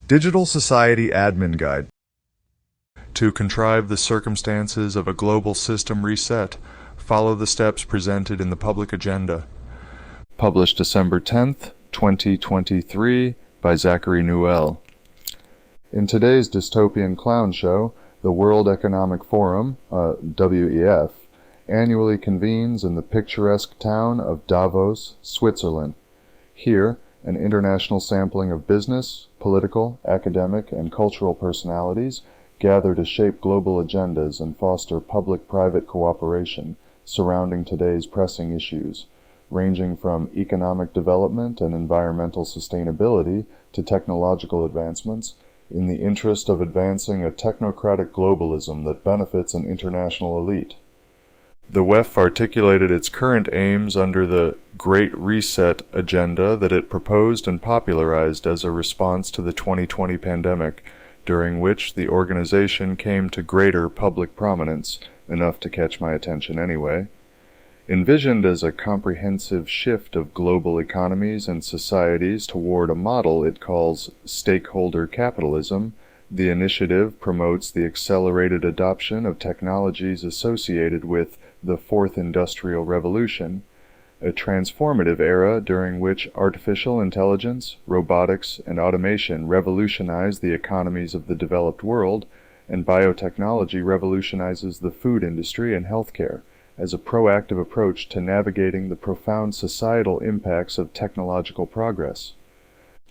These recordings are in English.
Digital Society Admin Guide. To contrive the circumstances of a global system reset, follow the steps presented in the public agenda. Published December 10th, 2023 by Zachary Newell. In today's dystopian clown show, the World Economic Forum, WEF, annually convenes in the picturesque town of Davos, Switzerland. Here, an international sampling of business, political, academic, and cultural personalities gather to shape global agendas and foster public-private cooperation surrounding today's pressing issues, ranging from economic development and environmental sustainability to technological advancements, in the interest of advancing a technocratic globalism that benefits an international elite. The WEF articulated its current aims under the Great Reset agenda that it proposed and popularized as a response to the 2020 pandemic, during which the organization came to greater public prominence, enough to catch my attention anyway. Envisioned as a comprehensive shift of global economies and societies toward a model it calls stakeholder capitalism, the initiative promotes the accelerated adoption of technologies associated with the Fourth Industrial Revolution, a transformative era during which artificial intelligence, robotics, and automation revolutionize the economies of the developed world, and biotechnology revolutionizes the food industry and healthcare, as a proactive approach to navigating the profound societal impacts of technological progress.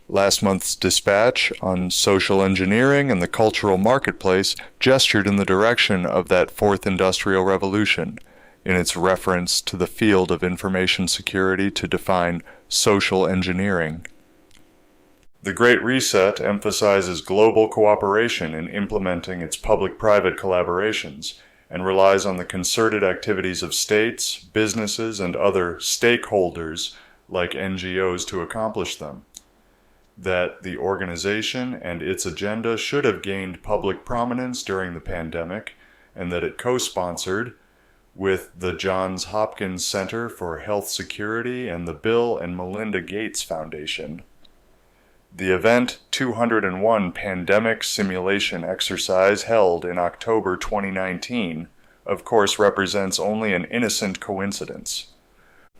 Last month's dispatch on social engineering and the cultural marketplace gestured in the direction of that Fourth Industrial Revolution, in its reference to the field of information security to define social engineering. The Great Reset emphasizes global cooperation in implementing its public-private collaborations, and relies on the concerted activities of states, businesses, and other stakeholders, like NGOs, to accomplish them. That the organization and its agenda should have gained public prominence during the pandemic, and that it co-sponsored with the Johns Hopkins Center for Health Security and the Bill and Melinda Gates Foundation. The Event 201 pandemic simulation exercise held in October 2019, of course, represents only an innocent coincidence.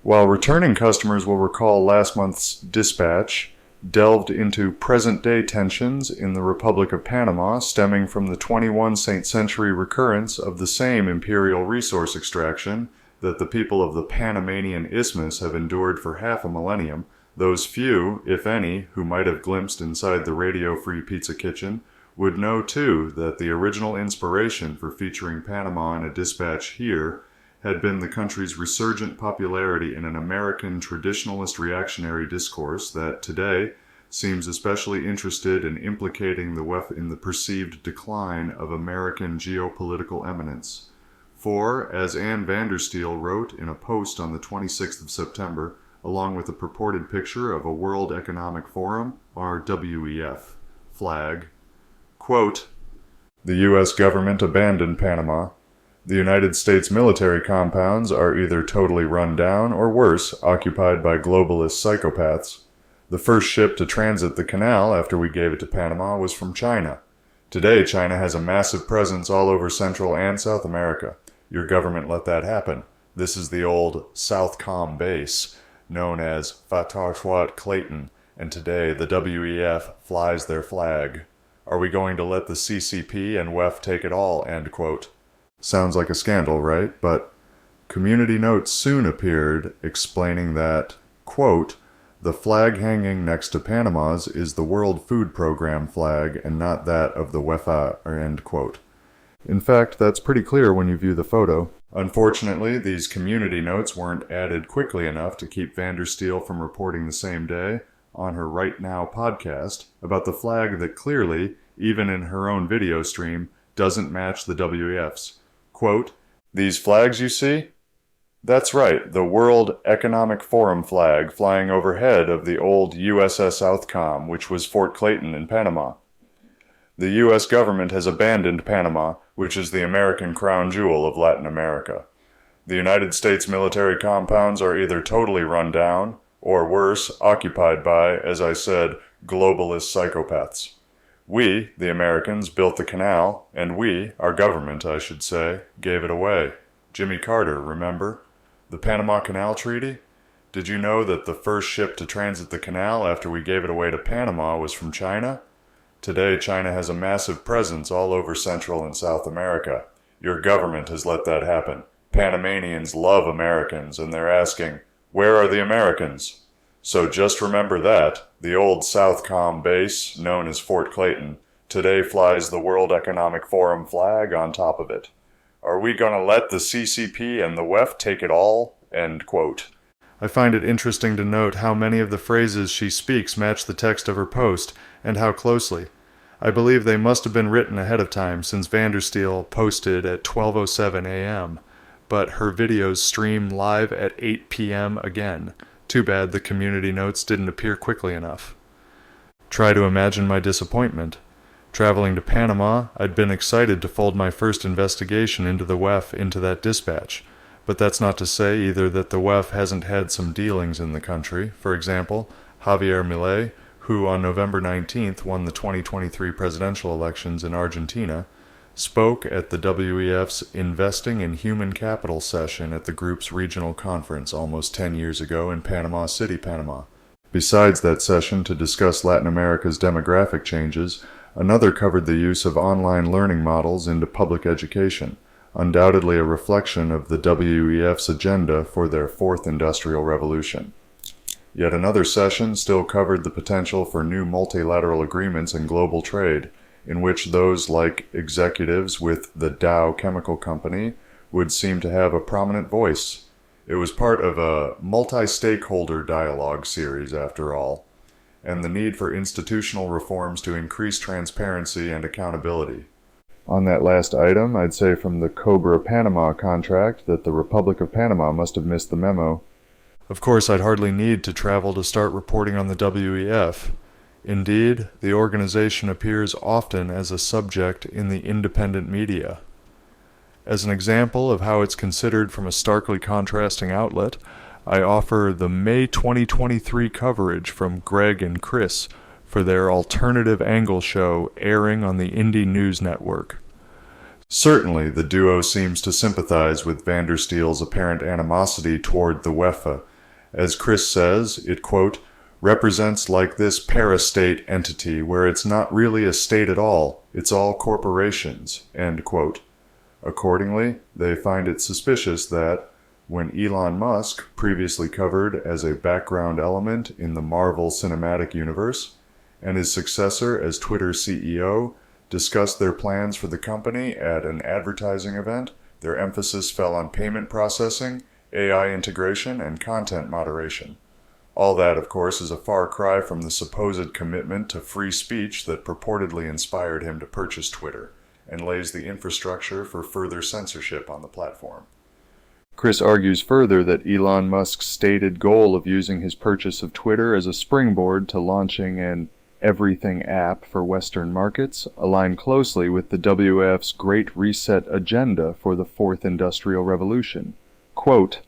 While returning customers will recall last month's dispatch delved into present-day tensions in the Republic of Panama stemming from the 21st century recurrence of the same imperial resource extraction that the people of the Panamanian Isthmus have endured for half a millennium, those few, if any, who might have glimpsed inside the Radio-Free Pizza Kitchen would know, too, that the original inspiration for featuring Panama in a dispatch here had been the country's resurgent popularity in an American traditionalist reactionary discourse that, today, seems especially interested in implicating the WEF in the perceived decline of American geopolitical eminence. For, as Ann Vandersteel wrote in a post on the 26th of September, along with a purported picture of a World Economic Forum, or WEF, flag, quote, "The U.S. government abandoned Panama. The United States military compounds are either totally run down or worse, occupied by globalist psychopaths. The first ship to transit the canal after we gave it to Panama was from China. Today, China has a massive presence all over Central and South America. Your government let that happen. This is the old SouthComm base, known as Fatah Clayton, and today the WEF flies their flag. Are we going to let the CCP and WEF take it all?" End quote. Sounds like a scandal, right? But community notes soon appeared explaining that, quote, "The flag hanging next to Panama's is the World Food Program flag and not that of the WEF," end quote. In fact, that's pretty clear when you view the photo. Unfortunately, these community notes weren't added quickly enough to keep Vandersteel from reporting the same day, on her Right Now podcast, about the flag that clearly, even in her own video stream, doesn't match the WEF's. Quote, "These flags you see? That's right, the World Economic Forum flag flying overhead of the old USS SouthComm, which was Fort Clayton in Panama. The U.S. government has abandoned Panama, which is the American crown jewel of Latin America. The United States military compounds are either totally run down, or worse, occupied by, as I said, globalist psychopaths. We, the Americans, built the canal, and we, our government, I should say, gave it away. Jimmy Carter, remember? The Panama Canal Treaty? Did you know that the first ship to transit the canal after we gave it away to Panama was from China? Today, China has a massive presence all over Central and South America. Your government has let that happen. Panamanians love Americans, and they're asking, where are the Americans? So just remember that. The old SouthComm base, known as Fort Clayton, today flies the World Economic Forum flag on top of it. Are we going to let the CCP and the WEF take it all? End quote. I find it interesting to note how many of the phrases she speaks match the text of her post, and how closely. I believe they must have been written ahead of time, since Vandersteel posted at 12:07 a.m., but her videos stream live at 8 p.m. again. Too bad the community notes didn't appear quickly enough. Try to imagine my disappointment. Traveling to Panama, I'd been excited to fold my first investigation into the WEF into that dispatch, but that's not to say either that the WEF hasn't had some dealings in the country. For example, Javier Milei, who on November 19th won the 2023 presidential elections in Argentina, spoke at the WEF's Investing in Human Capital session at the group's regional conference almost 10 years ago in Panama City, Panama. Besides that session to discuss Latin America's demographic changes, another covered the use of online learning models into public education, undoubtedly a reflection of the WEF's agenda for their fourth industrial revolution. Yet another session still covered the potential for new multilateral agreements and global trade, in which those like executives with the Dow Chemical Company would seem to have a prominent voice. It was part of a multi-stakeholder dialogue series, after all, and the need for institutional reforms to increase transparency and accountability. On that last item, I'd say from the Cobra Panama contract that the Republic of Panama must have missed the memo. Of course, I'd hardly need to travel to start reporting on the WEF. Indeed, the organization appears often as a subject in the independent media. As an example of how it's considered from a starkly contrasting outlet, I offer the May 2023 coverage from Greg and Chris for their alternative angle show airing on the Indie News Network. Certainly, the duo seems to sympathize with Vandersteel's apparent animosity toward the WEFA. As Chris says, it, quote, represents like this parastate entity where it's not really a state at all, it's all corporations, end quote. Accordingly, they find it suspicious that, when Elon Musk, previously covered as a background element in the Marvel Cinematic Universe, and his successor as Twitter CEO, discussed their plans for the company at an advertising event, their emphasis fell on payment processing, AI integration, and content moderation. All that, of course, is a far cry from the supposed commitment to free speech that purportedly inspired him to purchase Twitter, and lays the infrastructure for further censorship on the platform. Chris argues further that Elon Musk's stated goal of using his purchase of Twitter as a springboard to launching an everything app for Western markets align closely with the WEF's Great Reset agenda for the Fourth Industrial Revolution. Quote,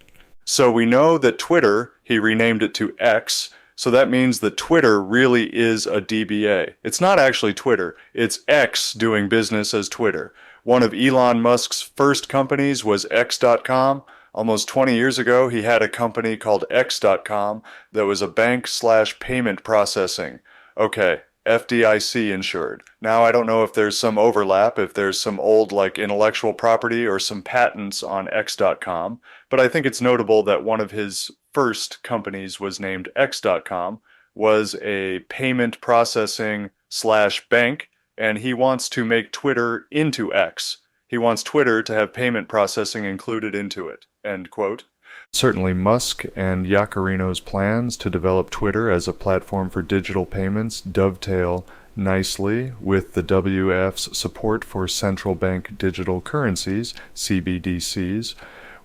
so we know that Twitter, he renamed it to X, so that means that Twitter really is a DBA. It's not actually Twitter, it's X doing business as Twitter. One of Elon Musk's first companies was X.com. Almost 20 years ago, he had a company called X.com that was a bank/payment processing. Okay, FDIC insured. Now I don't know if there's some overlap, if there's some old intellectual property or some patents on X.com, but I think it's notable that one of his first companies was named X.com, was a payment processing/bank, and he wants to make Twitter into X. He wants Twitter to have payment processing included into it. End quote. Certainly Musk and Yaccarino's plans to develop Twitter as a platform for digital payments dovetail nicely with the WEF's support for central bank digital currencies, CBDCs,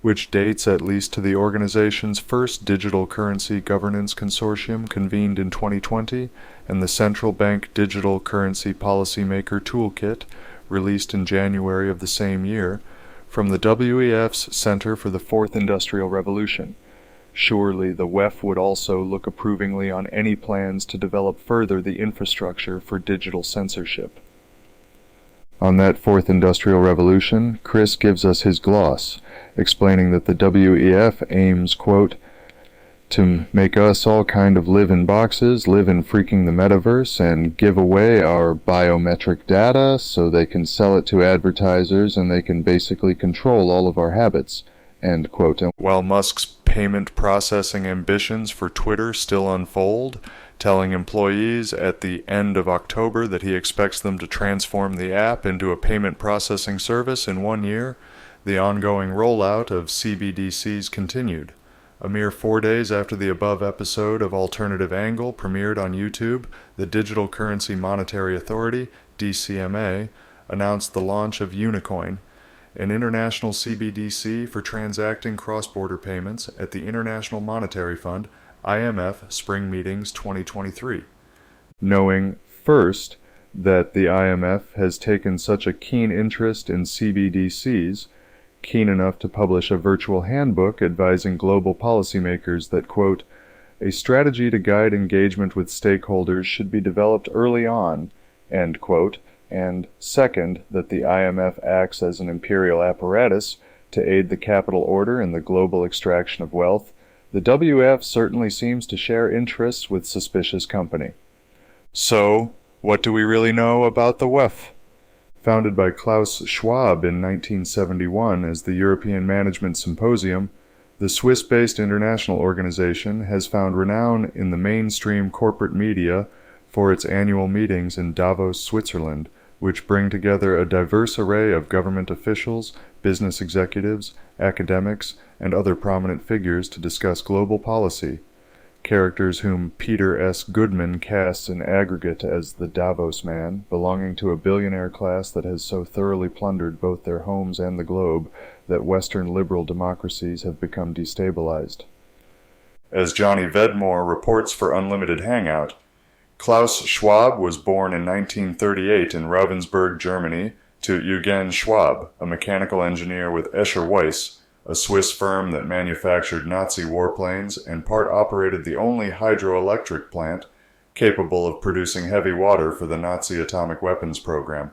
which dates at least to the organization's first digital currency governance consortium convened in 2020 and the Central Bank Digital Currency Policymaker Toolkit, released in January of the same year, from the WEF's Center for the Fourth Industrial Revolution. Surely the WEF would also look approvingly on any plans to develop further the infrastructure for digital censorship. On that fourth industrial revolution, Chris gives us his gloss, explaining that the WEF aims, quote, to make us all kind of live in boxes, live in freaking the metaverse, and give away our biometric data so they can sell it to advertisers and they can basically control all of our habits, end quote. While Musk's payment processing ambitions for Twitter still unfold, telling employees at the end of October that he expects them to transform the app into a payment processing service in 1 year, the ongoing rollout of CBDCs continued. A mere 4 days after the above episode of Alternative Angle premiered on YouTube, the Digital Currency Monetary Authority, DCMA, announced the launch of Unicoin, an international CBDC for transacting cross-border payments at the International Monetary Fund, IMF, Spring Meetings 2023. Knowing, first, that the IMF has taken such a keen interest in CBDCs, keen enough to publish a virtual handbook advising global policymakers that, quote, a strategy to guide engagement with stakeholders should be developed early on, end quote, and second, that the IMF acts as an imperial apparatus to aid the capital order in the global extraction of wealth, the WF certainly seems to share interests with suspicious company. So, what do we really know about the WEF? Founded by Klaus Schwab in 1971 as the European Management Symposium, the Swiss-based international organization has found renown in the mainstream corporate media for its annual meetings in Davos, Switzerland, which bring together a diverse array of government officials, business executives, academics, and other prominent figures to discuss global policy, characters whom Peter S. Goodman casts in aggregate as the Davos man, belonging to a billionaire class that has so thoroughly plundered both their homes and the globe that Western liberal democracies have become destabilized. As Johnny Vedmore reports for Unlimited Hangout, Klaus Schwab was born in 1938 in Ravensburg, Germany, to Eugen Schwab, a mechanical engineer with Escher Weiss, a Swiss firm that manufactured Nazi warplanes and part-operated the only hydroelectric plant capable of producing heavy water for the Nazi atomic weapons program.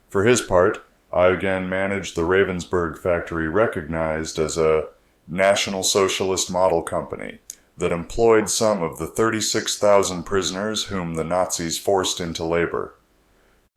For his part, Eugen managed the Ravensburg factory recognized as a National Socialist model company that employed some of the 36,000 prisoners whom the Nazis forced into labor.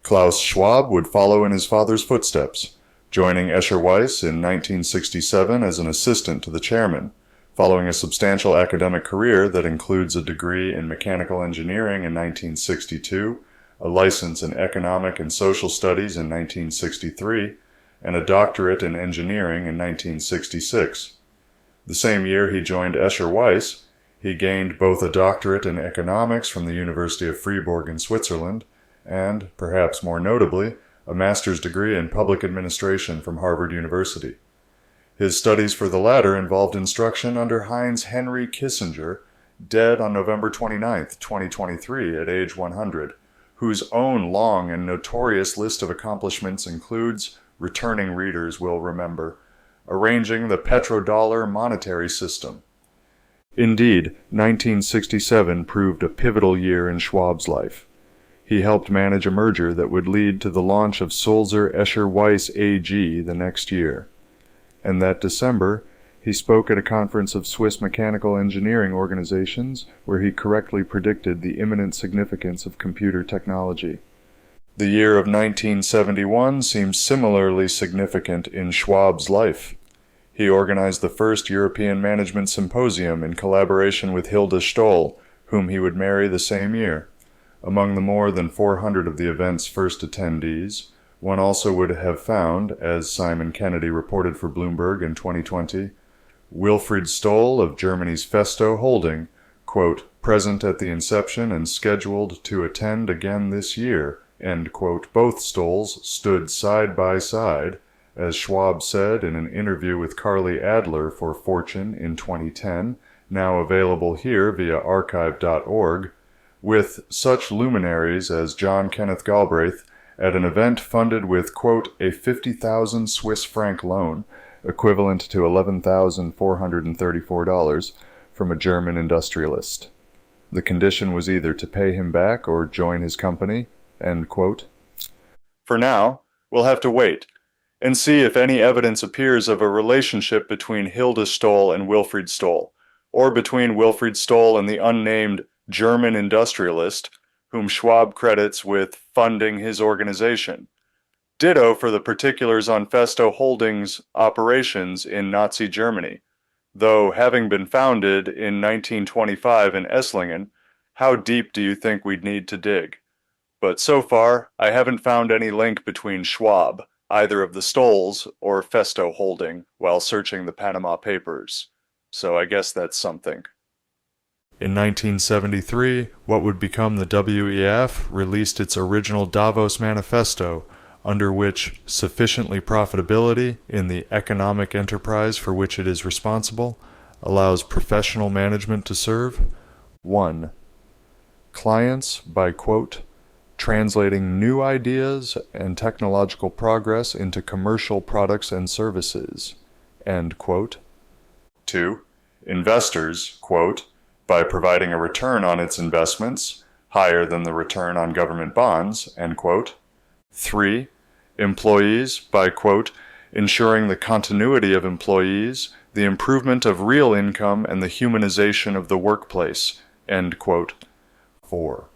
Klaus Schwab would follow in his father's footsteps, joining Escher Weiss in 1967 as an assistant to the chairman, following a substantial academic career that includes a degree in mechanical engineering in 1962, a license in economic and social studies in 1963, and a doctorate in engineering in 1966. The same year he joined Escher Weiss, he gained both a doctorate in economics from the University of Fribourg in Switzerland, and, perhaps more notably, a master's degree in public administration from Harvard University. His studies for the latter involved instruction under Heinz Henry Kissinger, dead on November 29, 2023, at age 100, whose own long and notorious list of accomplishments includes, returning readers will remember, arranging the petrodollar monetary system. Indeed, 1967 proved a pivotal year in Schwab's life. He helped manage a merger that would lead to the launch of Sulzer Escher Weiss AG the next year. And that December, he spoke at a conference of Swiss mechanical engineering organizations where he correctly predicted the imminent significance of computer technology. The year of 1971 seems similarly significant in Schwab's life. He organized the first European Management Symposium in collaboration with Hilde Stoll, whom he would marry the same year. Among the more than 400 of the event's first attendees, one also would have found, as Simon Kennedy reported for Bloomberg in 2020, Wilfried Stoll of Germany's Festo Holding, quote, present at the inception and scheduled to attend again this year, end quote. Both Stolls stood side by side, as Schwab said in an interview with Carly Adler for Fortune in 2010, now available here via archive.org, with such luminaries as John Kenneth Galbraith at an event funded with, quote, a 50,000 Swiss franc loan, equivalent to $11,434, from a German industrialist. The condition was either to pay him back or join his company, end quote. For now, we'll have to wait and see if any evidence appears of a relationship between Hilda Stoll and Wilfried Stoll, or between Wilfried Stoll and the unnamed German industrialist, whom Schwab credits with funding his organization. Ditto for the particulars on Festo Holdings' operations in Nazi Germany, though having been founded in 1925 in Esslingen, how deep do you think we'd need to dig? But so far, I haven't found any link between Schwab, either of the Stolls, or Festo Holding while searching the Panama Papers. So I guess that's something. In 1973, what would become the WEF released its original Davos Manifesto, under which sufficiently profitability in the economic enterprise for which it is responsible allows professional management to serve 1. Clients by, quote, translating new ideas and technological progress into commercial products and services, end quote. 2. Investors, quote, by providing a return on its investments higher than the return on government bonds, end quote. 3. Employees by, quote, ensuring the continuity of employees, the improvement of real income, and the humanization of the workplace, end quote. 4.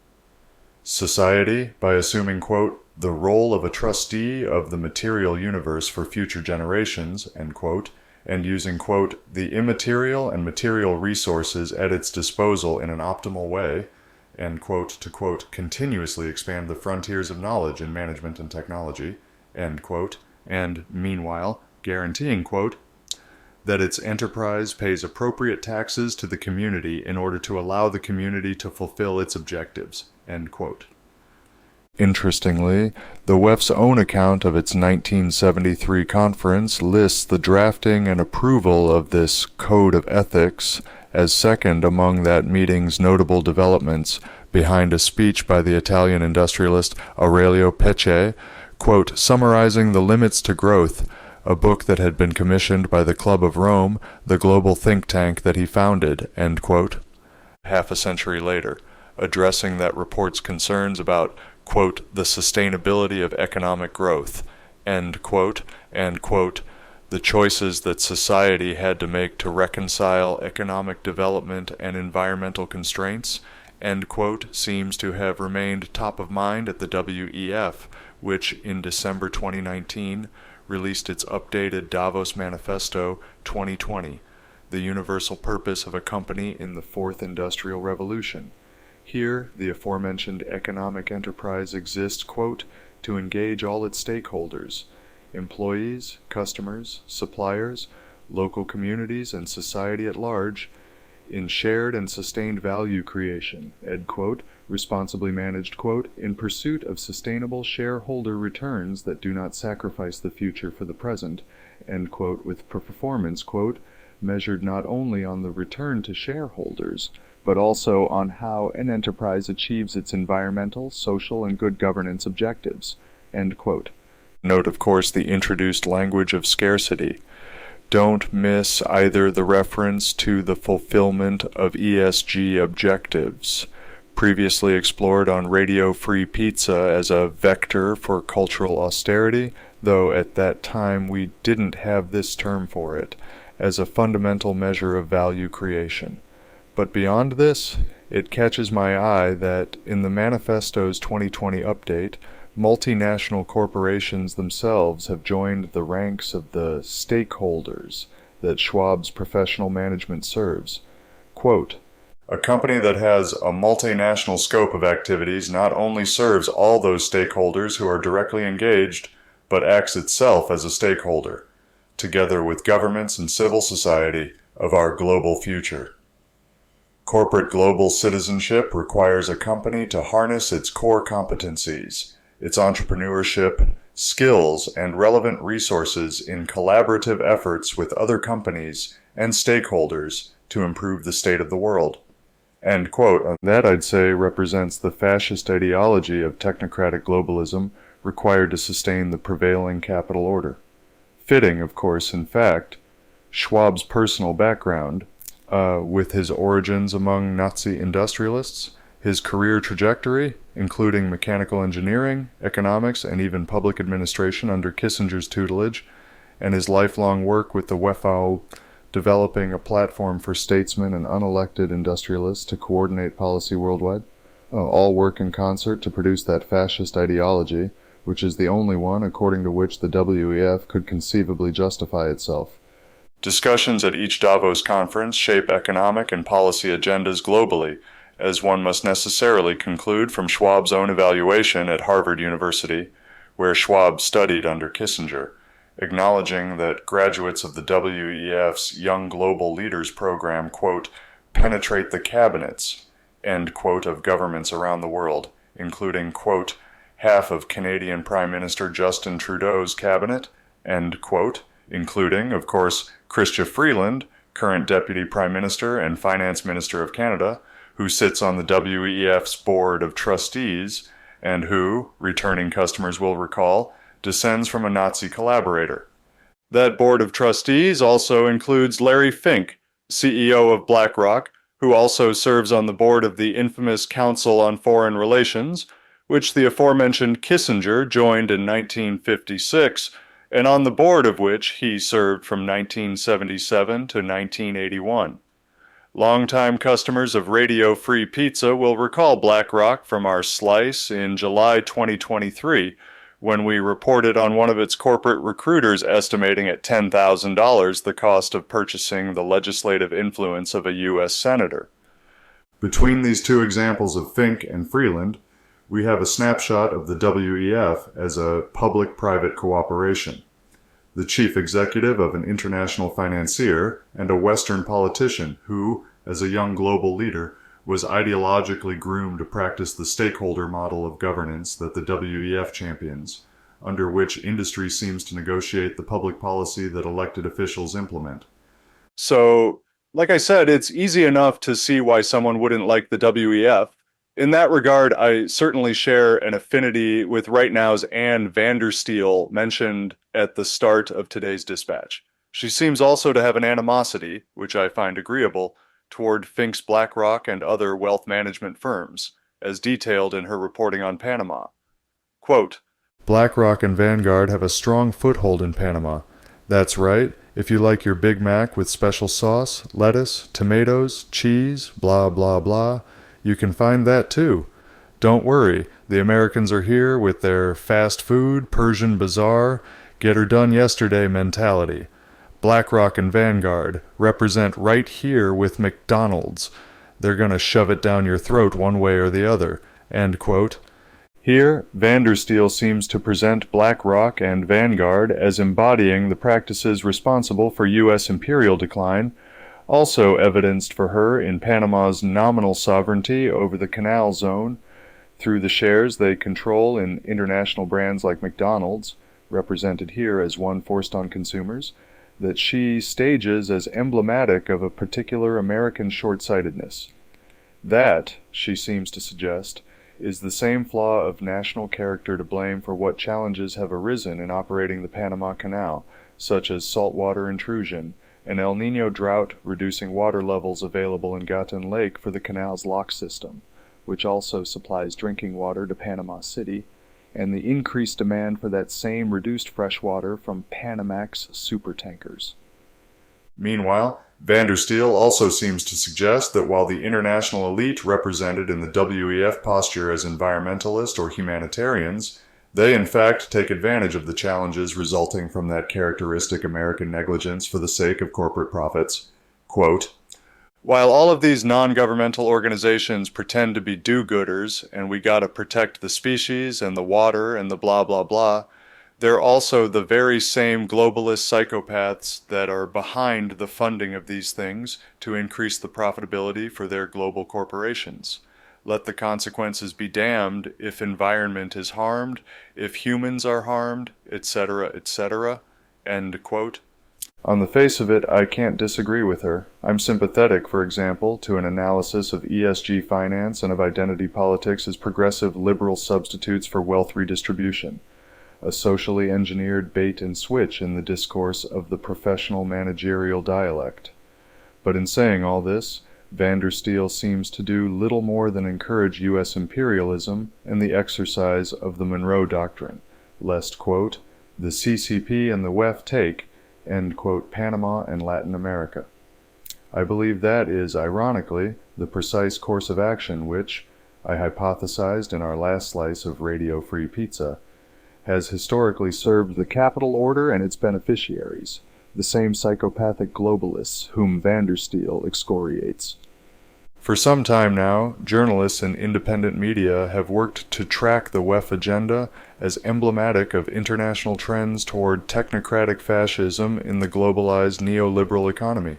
Society by assuming, quote, the role of a trustee of the material universe for future generations, end quote, and using, quote, the immaterial and material resources at its disposal in an optimal way, end quote, to, quote, continuously expand the frontiers of knowledge in management and technology, end quote, and, meanwhile, guaranteeing, quote, that its enterprise pays appropriate taxes to the community in order to allow the community to fulfill its objectives, end quote. Interestingly, the WEF's own account of its 1973 conference lists the drafting and approval of this code of ethics as second among that meeting's notable developments, behind a speech by the Italian industrialist Aurelio Peccei, quote, summarizing The Limits to Growth, a book that had been commissioned by the Club of Rome, the global think tank that he founded, end quote. Half a century later, addressing that report's concerns about, quote, the sustainability of economic growth, end quote, and, quote, the choices that society had to make to reconcile economic development and environmental constraints, end quote, seems to have remained top of mind at the WEF, which in December 2019 released its updated Davos Manifesto 2020, the universal purpose of a company in the Fourth Industrial Revolution. Here, the aforementioned economic enterprise exists, quote, to engage all its stakeholders, employees, customers, suppliers, local communities, and society at large, in shared and sustained value creation, end quote, responsibly managed, quote, in pursuit of sustainable shareholder returns that do not sacrifice the future for the present, end quote, with performance, quote, measured not only on the return to shareholders, but also on how an enterprise achieves its environmental, social, and good governance objectives, end quote. Note, of course, the introduced language of scarcity. Don't miss either the reference to the fulfillment of ESG objectives, previously explored on Radio Free Pizza as a vector for cultural austerity, though at that time we didn't have this term for it, as a fundamental measure of value creation. But beyond this, it catches my eye that in the manifesto's 2020 update, multinational corporations themselves have joined the ranks of the stakeholders that Schwab's professional management serves. Quote, a company that has a multinational scope of activities not only serves all those stakeholders who are directly engaged, but acts itself as a stakeholder, together with governments and civil society, of our global future. Corporate global citizenship requires a company to harness its core competencies, its entrepreneurship, skills, and relevant resources in collaborative efforts with other companies and stakeholders to improve the state of the world. End quote. That, I'd say, represents the fascist ideology of technocratic globalism required to sustain the prevailing capital order. Fitting, of course, in fact, Schwab's personal background, with his origins among Nazi industrialists, his career trajectory, including mechanical engineering, economics, and even public administration under Kissinger's tutelage, and his lifelong work with the WEF, developing a platform for statesmen and unelected industrialists to coordinate policy worldwide, all work in concert to produce that fascist ideology, which is the only one according to which the WEF could conceivably justify itself. Discussions at each Davos conference shape economic and policy agendas globally, as one must necessarily conclude from Schwab's own evaluation at Harvard University, where Schwab studied under Kissinger, acknowledging that graduates of the WEF's Young Global Leaders program, quote, penetrate the cabinets, end quote, of governments around the world, including, quote, half of Canadian Prime Minister Justin Trudeau's cabinet, end quote, including, of course, Chrystia Freeland, current Deputy Prime Minister and Finance Minister of Canada, who sits on the WEF's Board of Trustees, and who, returning customers will recall, descends from a Nazi collaborator. That Board of Trustees also includes Larry Fink, CEO of BlackRock, who also serves on the board of the infamous Council on Foreign Relations, which the aforementioned Kissinger joined in 1956, and on the board of which he served from 1977 to 1981. Longtime customers of Radio Free Pizza will recall BlackRock from our slice in July 2023, when we reported on one of its corporate recruiters estimating at $10,000 the cost of purchasing the legislative influence of a U.S. senator. Between these two examples of Fink and Freeland, we have a snapshot of the WEF as a public-private cooperation. The chief executive of an international financier and a Western politician who, as a young global leader, was ideologically groomed to practice the stakeholder model of governance that the WEF champions, under which industry seems to negotiate the public policy that elected officials implement. So, like I said, it's easy enough to see why someone wouldn't like the WEF. In that regard, I certainly share an affinity with right now's Anne Vandersteel mentioned at the start of today's dispatch. She seems also to have an animosity, which I find agreeable, toward Fink's BlackRock and other wealth management firms, as detailed in her reporting on Panama. Quote, BlackRock and Vanguard have a strong foothold in Panama. That's right, if you like your Big Mac with special sauce, lettuce, tomatoes, cheese, blah blah blah, you can find that too. Don't worry, the Americans are here with their fast food, Persian bazaar, get her done yesterday mentality. BlackRock and Vanguard represent right here with McDonald's. They're gonna shove it down your throat one way or the other. End quote. Here, Vandersteel seems to present BlackRock and Vanguard as embodying the practices responsible for U.S. imperial decline, also evidenced for her in Panama's nominal sovereignty over the canal zone through the shares they control in international brands like McDonald's, represented here as one forced on consumers, that she stages as emblematic of a particular American short-sightedness. That, she seems to suggest, is the same flaw of national character to blame for what challenges have arisen in operating the Panama Canal, such as saltwater intrusion, an El Niño drought reducing water levels available in Gatun Lake for the canal's lock system, which also supplies drinking water to Panama City, and the increased demand for that same reduced fresh water from Panamax supertankers. Meanwhile, Vandersteel also seems to suggest that while the international elite represented in the WEF posture as environmentalists or humanitarians, they in fact take advantage of the challenges resulting from that characteristic American negligence for the sake of corporate profits. Quote, while all of these non-governmental organizations pretend to be do-gooders and we gotta protect the species and the water and the blah blah blah, they're also the very same globalist psychopaths that are behind the funding of these things to increase the profitability for their global corporations. Let the consequences be damned if environment is harmed, if humans are harmed, etc., etc. End quote. On the face of it, I can't disagree with her. I'm sympathetic, for example, to an analysis of ESG finance and of identity politics as progressive liberal substitutes for wealth redistribution, a socially engineered bait and switch in the discourse of the professional managerial dialect. But in saying all this, Van der Steel seems to do little more than encourage U.S. imperialism and the exercise of the Monroe Doctrine, lest, quote, the CCP and the WEF take, end quote, Panama and Latin America. I believe that is, ironically, the precise course of action which, I hypothesized in our last slice of Radio Free Pizza, has historically served the capital order and its beneficiaries, the same psychopathic globalists whom Van der Steel excoriates. For some time now, journalists and independent media have worked to track the WEF agenda as emblematic of international trends toward technocratic fascism in the globalized neoliberal economy.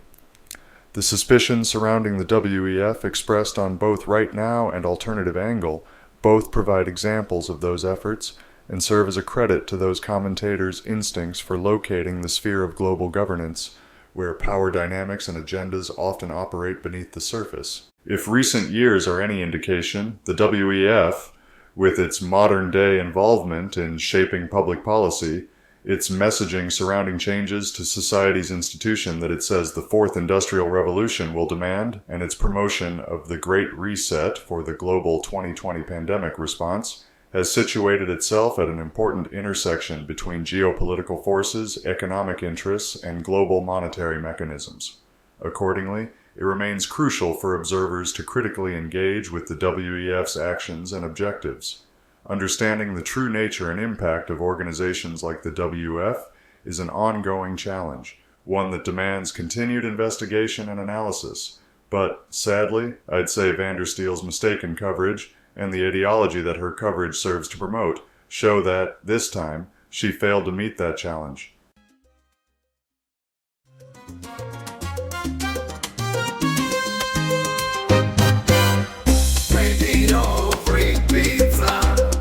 The suspicions surrounding the WEF expressed on both Right Now and Alternative Angle both provide examples of those efforts and serve as a credit to those commentators' instincts for locating the sphere of global governance, where power dynamics and agendas often operate beneath the surface. If recent years are any indication, the WEF, with its modern-day involvement in shaping public policy, its messaging surrounding changes to society's institution that it says the Fourth Industrial Revolution will demand, and its promotion of the Great Reset for the global 2020 pandemic response, has situated itself at an important intersection between geopolitical forces, economic interests, and global monetary mechanisms. Accordingly, it remains crucial for observers to critically engage with the WEF's actions and objectives. Understanding the true nature and impact of organizations like the WEF is an ongoing challenge, one that demands continued investigation and analysis. But, sadly, I'd say Van der Steel's mistaken coverage and the ideology that her coverage serves to promote show that, this time, she failed to meet that challenge.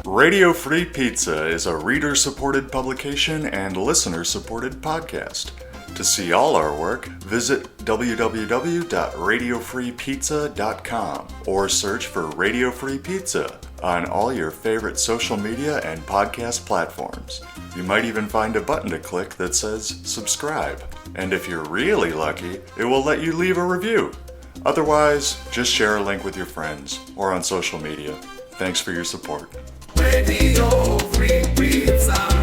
Radio Free Pizza is a reader-supported publication and listener-supported podcast. To see all our work, visit www.radiofreepizza.com or search for Radio Free Pizza on all your favorite social media and podcast platforms. You might even find a button to click that says subscribe. And if you're really lucky, it will let you leave a review. Otherwise, just share a link with your friends or on social media. Thanks for your support. Radio Free Pizza.